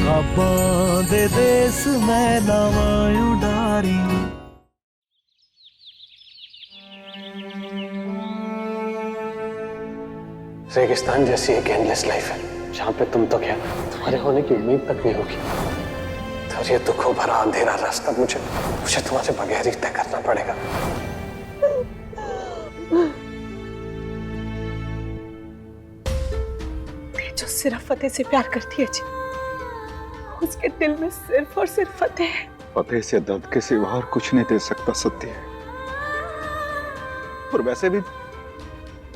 खाबां दे देस मैं लावां उडारी। रेगिस्तान जैसी एक एंडलेस लाइफ है जहां पे तुम तो क्या तुम्हारे होने की उम्मीद तक नहीं होगी। तो ये दुखों भरा अंधेरा रास्ता मुझे तुम्हारे बगैर ही तय करना पड़ेगा। जो सिर्फ फतेह से प्यार करती है जी, उसके दिल में सिर्फ और सिर्फ फतेह है। फतेह से दर्द के सिवा और कुछ नहीं दे सकता सत्य है। और वैसे भी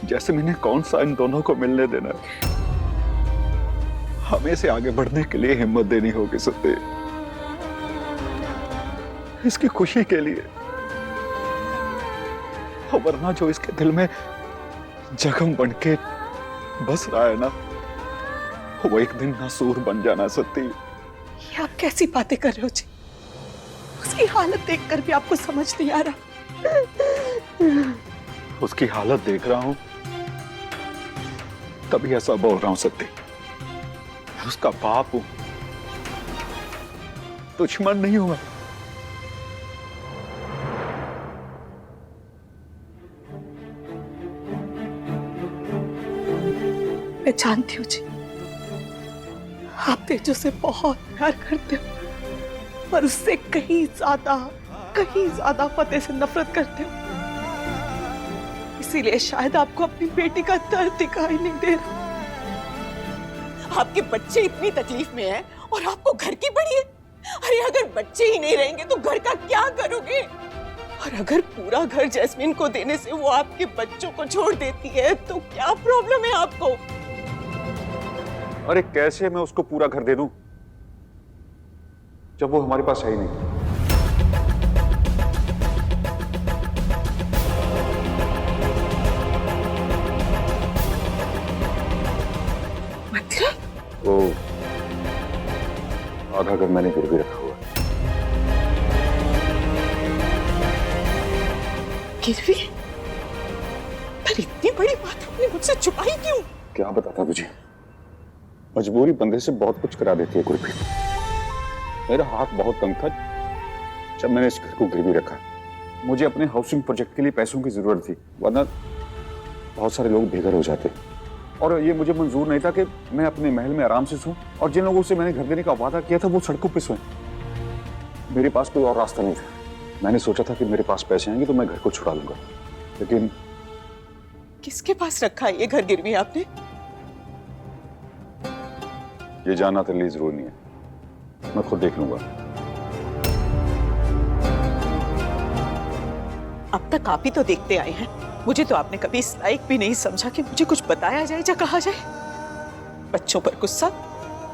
जैस्मीन कौन सा इन दोनों को मिलने देना है। हमें से आगे बढ़ने के लिए हिम्मत देनी होगी सत्य, इसकी खुशी के लिए। वरना जो इसके दिल में जख्म बन के बस रहा है ना, वो एक दिन नासूर बन जाना सत्य। ये आप कैसी बातें कर रहे हो जी? उसकी हालत देखकर भी आपको समझ नहीं आ रहा। उसकी हालत देख रहा हूं तभी ऐसा बोल रहा हूं सत्य। उसका बाप हूं, दुश्मन नहीं हुआ। मैं जानती हूँ जी, आप तेजो से बहुत प्यार करते हो, पर उससे कहीं ज्यादा फतेह से नफरत करते हो। इसीलिए शायद आपको अपनी बेटी का दर्द दिखाई नहीं दे रहा। आपके बच्चे इतनी तकलीफ में हैं और आपको घर की पड़ी है। अरे अगर बच्चे ही नहीं रहेंगे तो घर का क्या करोगे? और अगर पूरा घर जैस्मीन को देने से वो आपके बच्चों को छोड़ देती है तो क्या प्रॉब्लम है आपको? अरे कैसे मैं उसको पूरा घर दे दूं जब वो हमारे पास है ही नहीं। मतलब? वो आधा घर मैंने गिरवी रखा हुआ है। गिरवी? पर इतनी बड़ी बात आपने मुझसे छुपाई क्यों? क्या बताता तुझे, मजबूरी बंदे से बहुत कुछ करा देती है गुरप्रीत। मेरा हाथ बहुत तंग था जब मैंने इस घर को गिरवी रखा। मुझे अपने हाउसिंग प्रोजेक्ट के लिए पैसों की जरूरत थी, वरना बहुत सारे लोग बेघर हो जाते। और ये मुझे मंजूर नहीं था कि मैं अपने महल में आराम से सोऊं और जिन लोगों से मैंने घर देने का वादा किया था वो सड़कों पे सोएं। मेरे पास कोई और रास्ता नहीं था। मैंने सोचा था कि मेरे पास पैसे आएंगे तो मैं घर को छुड़ा लूंगा, लेकिन किसके पास रखा है ये घर गिरवी आपने? ये जानना तेरे लिए जरूरी नहीं है, मैं खुद देख लूंगा। अब तक आप ही तो देखते आए हैं। मुझे तो आपने कभी इस लायक भी नहीं समझा कि मुझे कुछ बताया जाए या कहा जाए। बच्चों पर गुस्सा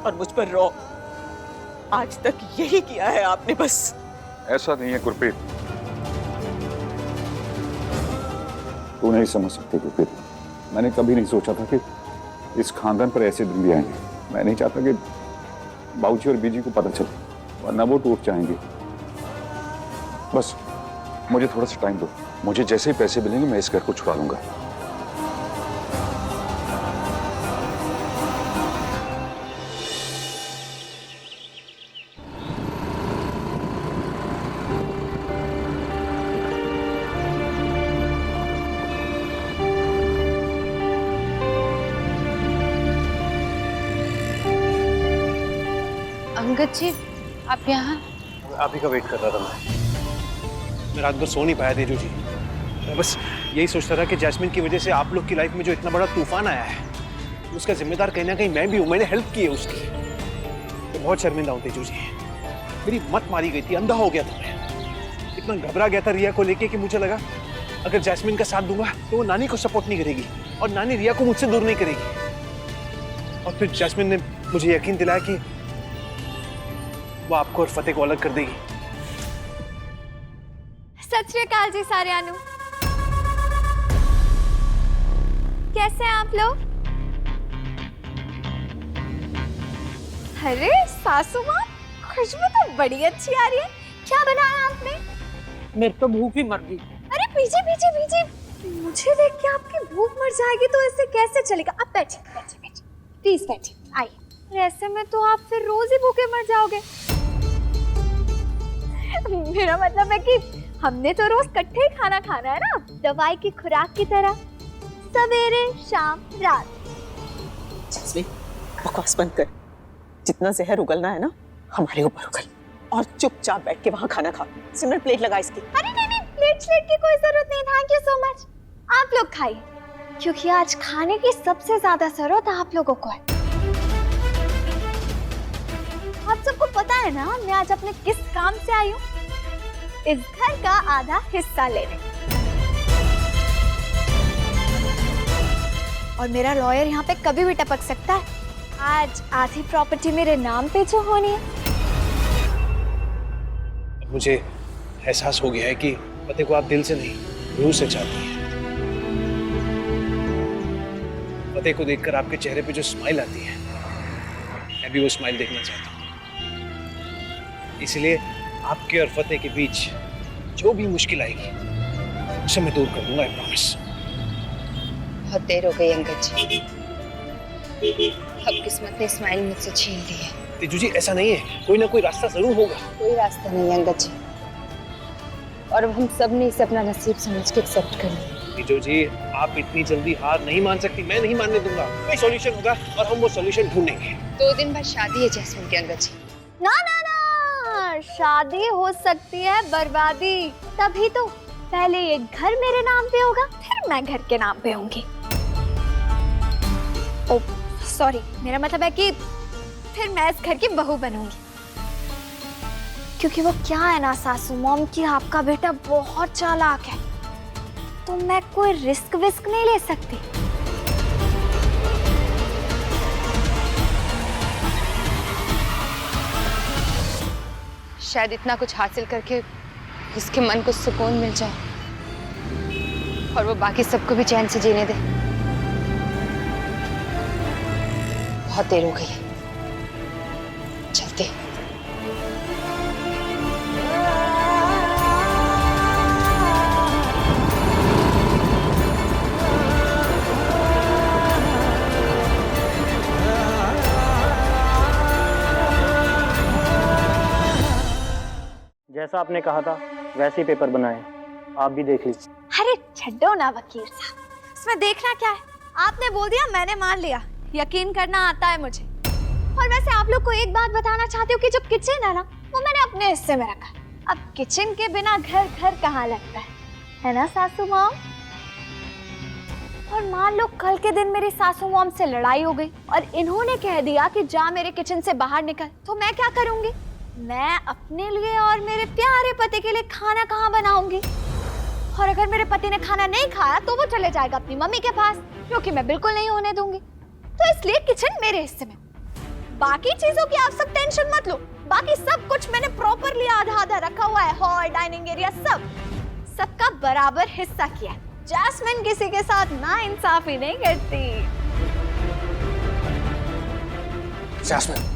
और मुझ पर रौब, आज तक यही किया है आपने बस। ऐसा नहीं है गुरप्रीत, तू नहीं समझ सकती गुरप्रीत। मैंने कभी नहीं सोचा था कि इस खानदान पर ऐसे दिन भी आएंगे। मैं नहीं चाहता कि बाबूजी और बीजी को पता चले, वरना वो टूट जाएंगे। बस मुझे थोड़ा सा टाइम दो, मुझे जैसे ही पैसे मिलेंगे मैं इस घर को छुड़ा लूंगा। अंगद जी, आप यहाँ? आप ही का वेट कर रहा था मैं रात भर सो नहीं पाया तेजू जी। मैं बस यही सोचता था कि जैस्मीन की वजह से आप लोग की लाइफ में जो इतना बड़ा तूफान आया है उसका जिम्मेदार कहीं ना कहीं मैं भी हूँ। मैंने हेल्प की है उसकी। तो बहुत शर्मिंदा हूँ तेजू जी, मेरी मत मारी गई थी, अंधा हो गया था मैं। इतना घबरा गया था रिया को लेके कि मुझे लगा अगर जैस्मीन का साथ दूंगा तो वो नानी को सपोर्ट नहीं करेगी और नानी रिया को मुझसे दूर नहीं करेगी। और फिर जैस्मीन ने मुझे यकीन दिलाया कि वो आपको और फतेह को अलग कर देगी। सत श्री अकाल जी सारियानु, कैसे हैं आप लोग? अरे सासू माँ, खुशबू तो बड़ी अच्छी आ रही है। क्या बनाया आपने? मेरे तो भूख ही मर गई। अरे पीछे पीछे पीछे, मुझे देख के आपकी भूख मर जाएगी तो ऐसे कैसे चलेगा? आप बैठिए बैठिए बैठिए, प्लीज बैठिए, आइए। ऐसे में तो आप फिर रोज ही भूखे जाओगे? मेरा मतलब है कि हमने तो रोज इकट्ठे ही खाना खाना है ना, दवाई की खुराक की तरह, सवेरे शाम रात। जैस्मीन, बकवास बंद कर। जितना जहर उगलना है ना हमारे ऊपर उगल, और चुपचाप बैठ के वहाँ खाना खा। सिमरन प्लेट लगा इसकी। अरे नहीं, प्लेट स्लेट की कोई जरूरत नहीं, थैंक यू सो मच। आप लोग खाइए, क्योंकि आज खाने की सबसे ज्यादा जरूरत आप लोगों को है। आप सबको पता है ना मैं आज अपने किस काम से आई हूँ? इस घर का आधा हिस्सा लेने। और मेरा लॉयर यहाँ पे कभी भी टपक सकता है। आज आधी प्रॉपर्टी मेरे नाम पे जो होनी है। मुझे एहसास हो गया है कि पति को आप दिल से नहीं, रूह से चाहती हैं। पति को देखकर आपके चेहरे पे जो स्माइल आती है, मैं भी वो स्माइल देखना चाहता हूँ। इसलिए आपके और फतेह के बीच जो भी मुश्किल आएगी उसे मैं दूर कर दूंगा, आई प्रॉमिस। बहुत देर हो गई अंकल जी, अब किस्मत ने स्माइल मुझसे छीन ली है। तेजू जी, ऐसा नहीं है, कोई ना कोई रास्ता जरूर होगा। कोई रास्ता नहीं है अंकल जी, और अब हम सब ने इसे अपना नसीब समझ के एक्सेप्ट कर लिया। तेजू जी, आप इतनी जल्दी हार नहीं मान सकती, मैं नहीं मानने दूंगा। कोई सॉल्यूशन होगा और हम वो सॉल्यूशन ढूंढेंगे। 2 दिन बाद शादी है जैस्मिन के अंकल जी। ना ना ना, शादी हो सकती है बर्बादी, तभी तो पहले ये घर मेरे नाम पे होगा, फिर मैं घर के नाम पे होंगी। ओ सॉरी, मेरा मतलब है कि फिर मैं इस घर की बहू बनूंगी। क्योंकि वो क्या है ना सासू मॉम, कि आपका बेटा बहुत चालाक है, तो मैं कोई रिस्क विस्क नहीं ले सकती। शायद इतना कुछ हासिल करके उसके मन को सुकून मिल जाए और वो बाकी सबको भी चैन से जीने दे। बहुत देर हो गई है, चलते। जैसा आपने कहा था वैसे ही पेपर बनाए, आप भी देख लीजिए। अरे छड्डो ना वकील साहब, इसमें देखना क्या है? आपने बोल दिया, मैंने मान लिया, यकीन करना आता है मुझे। और वैसे आप लोग को एक बात बताना चाहती हूँ कि जो किचन है ना, वो मैंने अपने हिस्से में रखा। अब किचन के बिना घर घर कहाँ लगता है ना सासू मॉम? और मान लो कल के दिन मेरी सासू मॉम से लड़ाई हो गई और इन्होंने कह दिया कि जा मेरे किचन से बाहर निकल, तो मैं क्या करूंगी? मैं अपने लिए और मेरे प्यारे पति के लिए खाना कहाँ बनाऊंगी? और अगर मेरे पति ने खाना नहीं खाया तो वो चले जाएगा अपनी मम्मी के पास, जो कि मैं बिल्कुल नहीं होने दूंगी। तो इसलिए किचन मेरे हिस्से में। बाकी चीजों की आप सब टेंशन मत लो, बाकी सब कुछ मैंने प्रॉपरली आधा आधा रखा हुआ है, हॉल, डाइनिंग एरिया, सबका बराबर हिस्सा किया है। जैस्मिन किसी के साथ ना इंसाफी नहीं करती। जैस्मिन,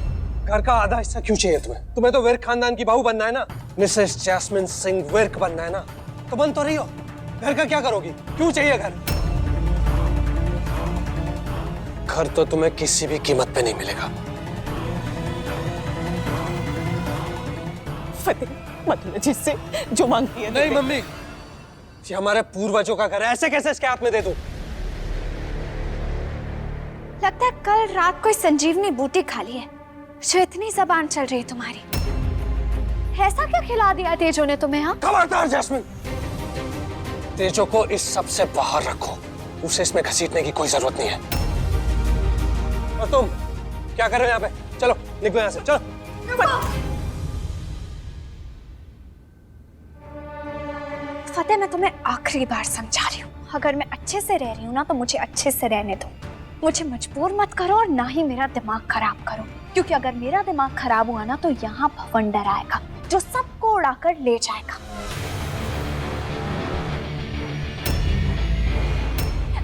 घर का आधा हिस्सा क्यों चाहिए तुम्हें? तुम्हें तो विर्क खानदान की बहू बनना है ना, मिसेस जैस्मिन सिंह विर्क बनना है ना, तो बन तो रही हो। घर का क्या करोगी? क्यों चाहिए घर? घर तो तुम्हें किसी भी कीमत पे नहीं मिलेगा। फतेह, मतलब जिससे जो मांगती है। नहीं मम्मी, ये हमारे पूर्वजों का घर है, ऐसे कैसे इसके हाथ में दे दूं? लगता है कल रात कोई संजीवनी बूटी खा ली है, जो इतनी जबान चल रही है तुम्हारी। ऐसा क्या खिला दिया तेजो ने तुम्हें? हाँ, खबरदार जैस्मिन, तेजो को इस सब से बाहर रखो, उसे इसमें घसीटने की कोई जरूरत नहीं है। और तुम क्या कर रहे हो यहाँ पे? चलो निकलो यहाँ से, चलो। फतेह, मैं तुम्हें आखिरी बार समझा रही हूँ, अगर मैं अच्छे से रह रही हूँ ना तो मुझे अच्छे से रहने दो। मुझे मजबूर मत करो और ना ही मेरा दिमाग खराब करो, क्योंकि अगर मेरा दिमाग खराब हुआ ना तो यहाँ भवंडर आएगा जो सबको उड़ाकर ले जाएगा।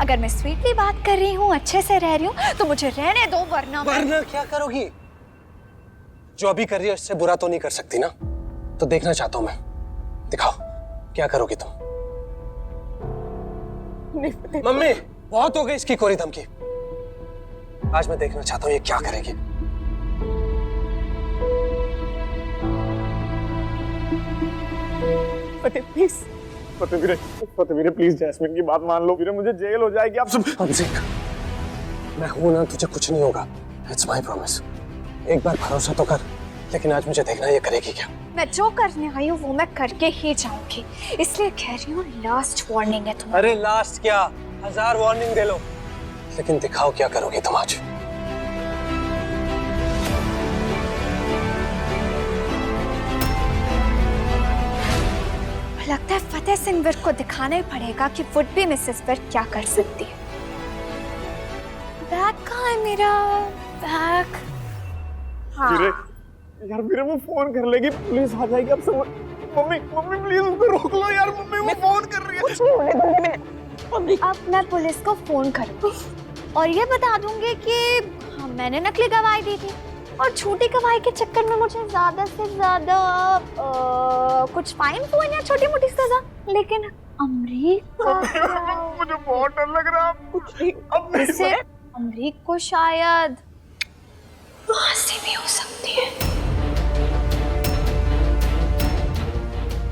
अगर मैं स्वीटली बात कर रही हूँ, अच्छे से रह रही हूँ, तो मुझे रहने दो, वरना क्या करोगी? जो अभी कर रही है उससे बुरा तो नहीं कर सकती ना, तो देखना चाहता हूँ मैं। दिखाओ क्या करोगी तुम? मम्मी, बहुत हो गई इसकी कोरी धमकी। आज मैं देखना चाहता हूँ ये क्या करेगी। फतेह please. Fateh Veere please jasmine की बात मान लो वीरे, मुझे जेल हो जाएगी। आप सब अभिषेक, मैं हूं ना, तुझे कुछ नहीं होगा। It's my promise. एक बार भरोसा तो कर, लेकिन आज मुझे देखना ये करेगी क्या। मैं जो करने आई हूँ वो मैं करके ही जाऊंगी, इसलिए कह रही हूँ लास्ट वार्निंग है तुम्हारी। अरे लास्ट क्या, 1000 वार्निंग दे लो, लेकिन दिखाओ क्या करोगे तुम आज। लगता है फतेह सिंह विर्क को दिखाना ही पड़ेगा कि वुड बी मिसेस विर्क क्या कर सकती है। बैग कहाँ है मेरा बैग? हाँ। वीरे यार, वीरे वो फोन कर लेगी, पुलिस आ जाएगी। अब सब मम्मी प्लीज उसको रोक लो यार, मम्मी वो फोन कर रही है। अब मैं पुलिस को फोन करूंगी और ये बता दूंगी कि हाँ, मैंने नकली गवाही दी थी और झूठी गवाही के चक्कर में मुझे ज्यादा से ज्यादा कुछ फाइन फोन या छोटी मोटी सजा। लेकिन अमरीक मुझे बहुत डर लग रहा है। इससे अमरीक को शायद फांसी भी हो सकती है।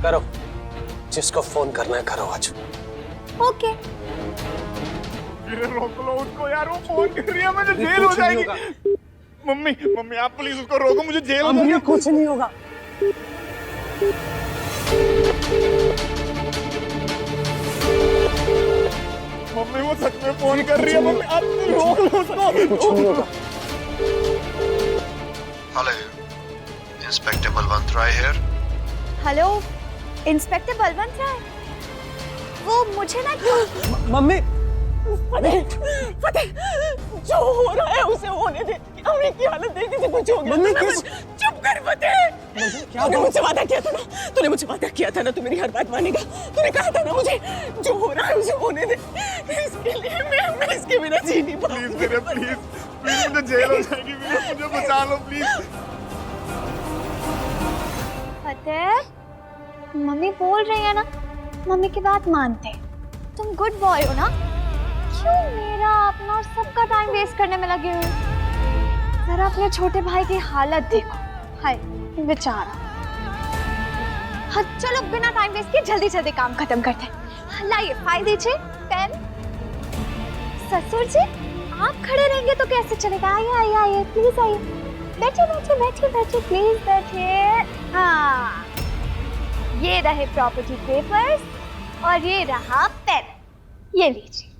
करो, जिसको फोन करना है करो आज। ओके। रोक लो उसको यार, वो फोन कर रही है, मुझे जेल हो जाएगी। मम्मी आप प्लीज उसको रोको, मुझे जेल हो जाएगी। कुछ नहीं होगा। मम्मी वो सच में फोन कर रही है। मम्मी आप रोक लो उसको। कुछ नहीं होगा। Hello, inspector Balwant Rai here. Hello, inspector Balwant Rai. वो मुझे ना मम्मी, फतेह जो हो रहा है उसे होने दे। अमरीक की हालत देखने से कुछ हो गया। मम्मी किस? चुप कर फतेह। तूने मुझसे वादा किया था ना, तूने मुझे वादा किया था ना, तू मेरी हर बात मानेगा। तूने कहा था ना मुझे जो हो रहा है उसे होने दे। इसके लिए मैं इसके बिना जी नहीं पाऊंगी। प्लीज प्लीज मुझे जेल हो जाएगी। मुझे बचा लो प्लीज। फतेह, मम्मी बोल रही है ना, मम्मी की बात मानते। तुम गुड बॉय हो ना, क्यों मेरा अपना और सबका टाइम वेस्ट करने में लगे हो? जरा अपने छोटे भाई की हालत देखो, हाय बेचारा। हाँ चलो, बिना टाइम वेस्ट किए जल्दी जल्दी काम खत्म करते हैं। लाइए फाइल दीजिए, पेन। ससुर जी आप खड़े रहेंगे तो कैसे चलेगा? आइए आइए आइए, प्लीज आइए, बैठिए बैठिए बैठिए बैठिए, प्लीज बैठिए। हाँ, ये रहे प्रॉपर्टी पेपर्स और ये रहा पेन, ये लीजिए।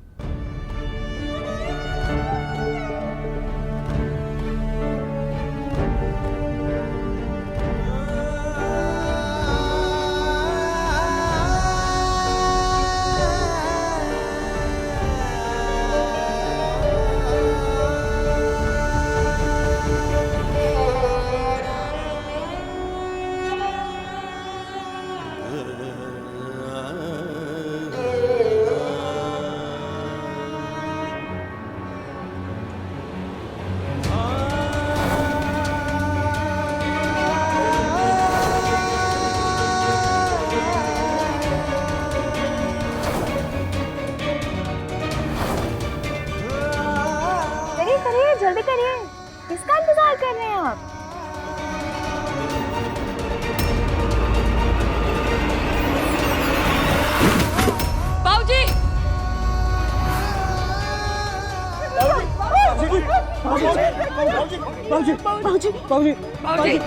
जल्दी करिए, किसका इंतजार कर रहे हैं आप? बाबूजी! बाबूजी!